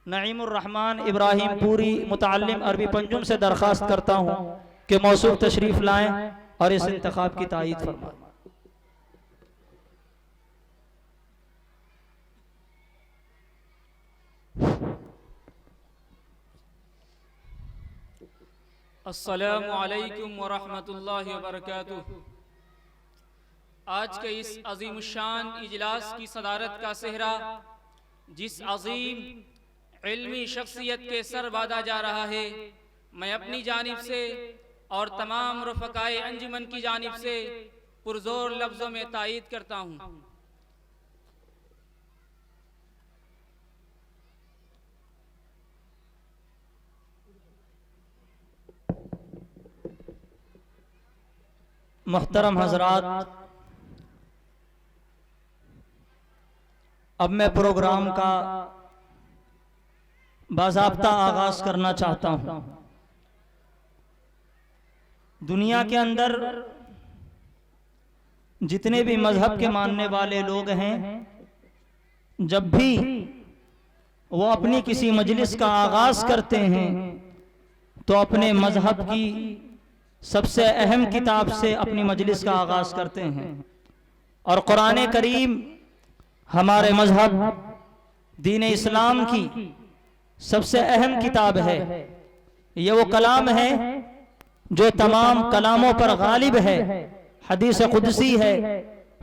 नईमुर रहमान इब्राहिम पूरी मुतअल्लिम अरबी पंजुम से दरख्वास्त करता हूँ कि मौसूफ तशरीफ लाएं और इस इंतखाब की तायीद फरमाएं। अस्सलामु अलैकुम व रहमतुल्लाहि व बरकातुहू। आज के इस अज़ीमुश्शान इजलास की सदारत का सेहरा जिस अज़ीम इल्मी शख्सियत के सर बांधा जा रहा है, मैं अपनी जानिब से और तमाम रफ़काए अंजुमन की जानिब से पुरज़ोर लफ्ज़ों में तायीद करता हूँ। मुहतरम हजरात, अब मैं प्रोग्राम का बाज़ाब्ता आगाज करना चाहता हूं। दुनिया के अंदर जितने भी मजहब के मानने वाले लोग हैं, जब भी वो अपनी किसी मजलिस का आगाज करते हैं तो अपने मजहब की सबसे अहम किताब से अपनी मजलिस का आगाज करते हैं। और कुरान करीम हमारे मजहब दीन इस्लाम की सबसे अहम किताब है। ये वो कलाम है जो तमाम कलामों पर गालिब है। हदीस कुदसी है,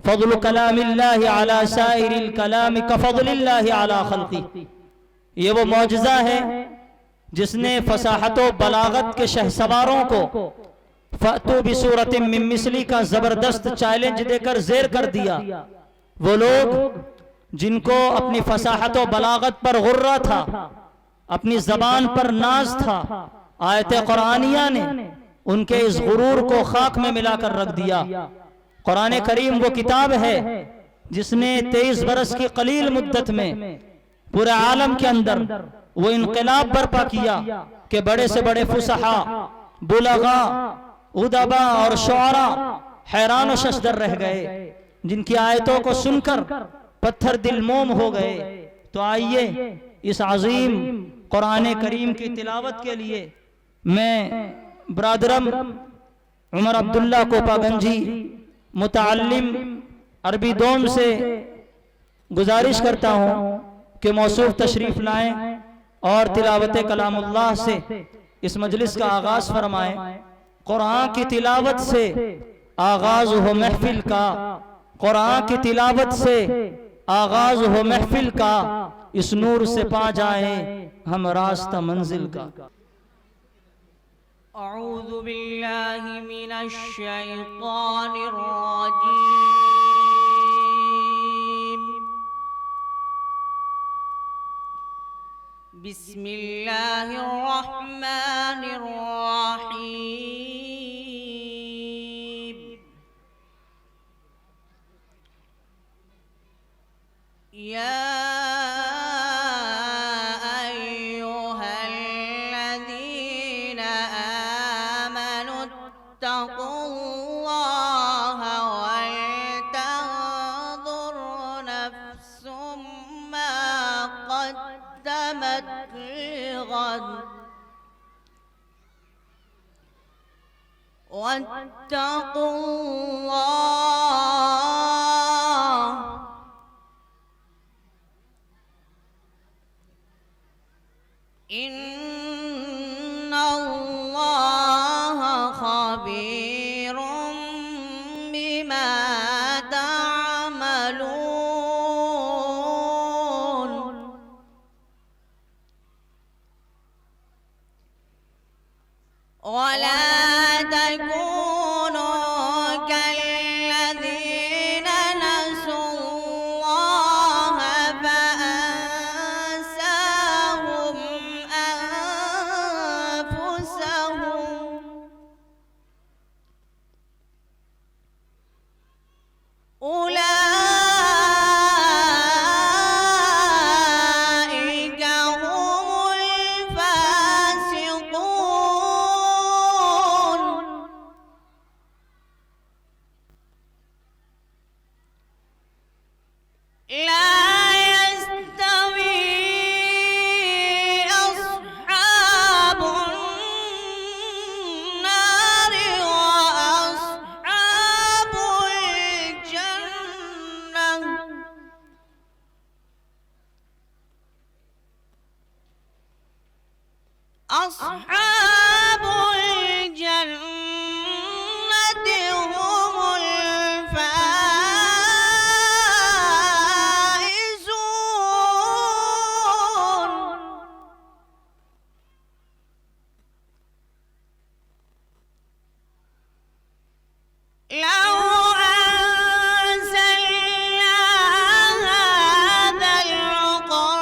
फज़्लु कलामिल्लाहि अला साइरिल कलाम कफ़ज़्लिल्लाहि अला खल्क़ी। ये वो मौजज़ा है जिसने फसाहत व बलागत के शहसवारों को फ़अतू बिसूरतिम मिन मिस्ली का जबरदस्त चैलेंज देकर ज़ेर कर दिया। वो लोग जिनको अपनी फसाहत व बलागत पर गुर्रा था, अपनी जबान पर नाज था, आयत कुरानिया ने उनके इस गुरूर को खाक में मिलाकर रख दिया। कुरान करीम वो किताब है जिसने 23 बरस की कलील मुद्दत में पूरे आलम के अंदर वो इनकलाब बर्पा किया कि बड़े से बड़े फुसहा, बुलगा, उदबा और शुआरा हैरान व शशदर रह गए, जिनकी आयतों को सुनकर पत्थर दिल मोम हो गए। तो आइए इस अजीम कुरान करीम की तिलावत के लिए मैं ब्रादरम उमर अब्दुल्ला कोपागंजी मुतअल्लिम अरबी दोम से गुजारिश करता हूँ कि मौसूफ तशरीफ लाएं और तिलावत कलामुल्लाह से इस मजलिस का आगाज फरमाएं। कुरान की तिलावत से आगाज हो महफिल का, कुरान की तिलावत से आगाज हो महफिल का, इस नूर से पा जाए हम रास्ता मंजिल का। अऊज़ु बिल्लाहि मिनश शैतानिर रजीम। बिस्मिल्लाहिर रहमानिर रहीम। या वत्तक़ुल्लाह इन्नल्लाह खबीरुम बिमा तामलून। वला أصحاب الجنة هم الفائزون. لو أنزلنا هذا القرآن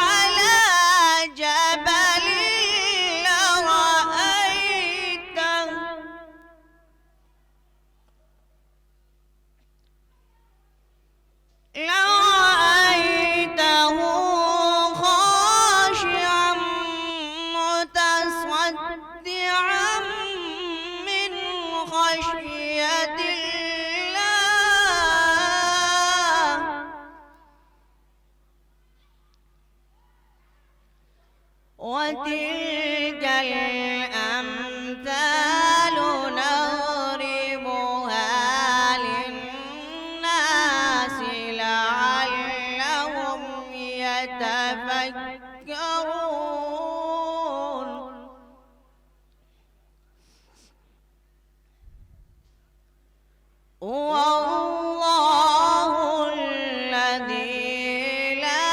على جبل لرأيته خاشعا متصدعا من خشية الله. وتلك الأمثال نضربها للناس لعلهم يتفكرون. هو الله الذي لا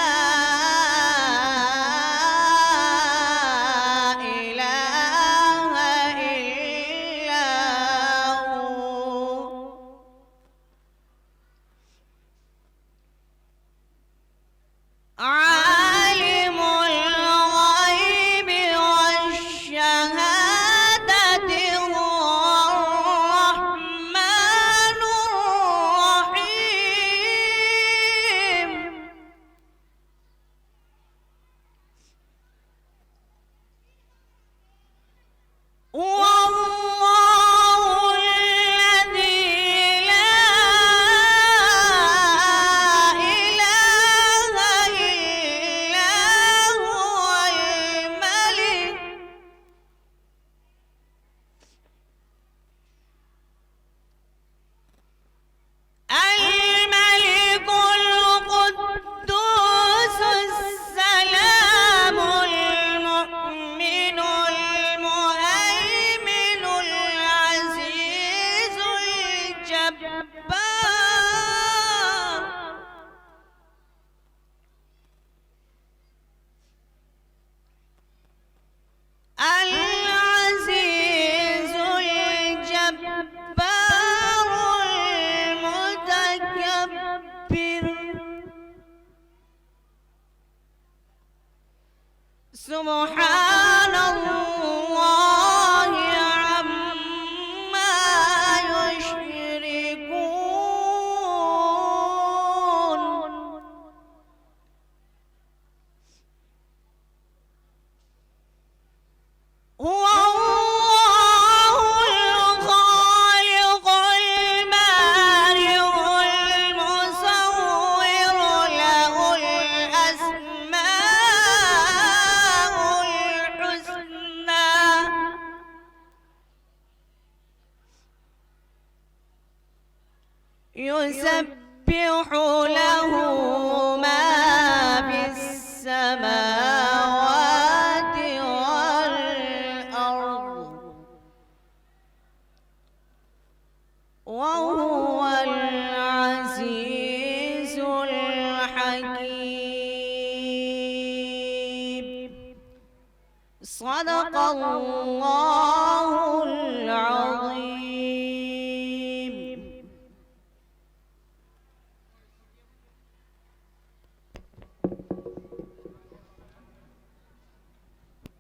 إله إلا هو. عالم الغيب والشهادة هو الرحمن الرحيم. هو الله الذي لا إله إلا هو الملك القدوس السلام المؤمن المهيمن العزيز الجبار. العزيز الجبار المتكبر. سبحان الله عما يشركون. هو الله الخالق البارئ المصور له الأسماء الحسنى. يسبح له ما في السماوات والأرض وهو العزيز الحكيم. صدق الله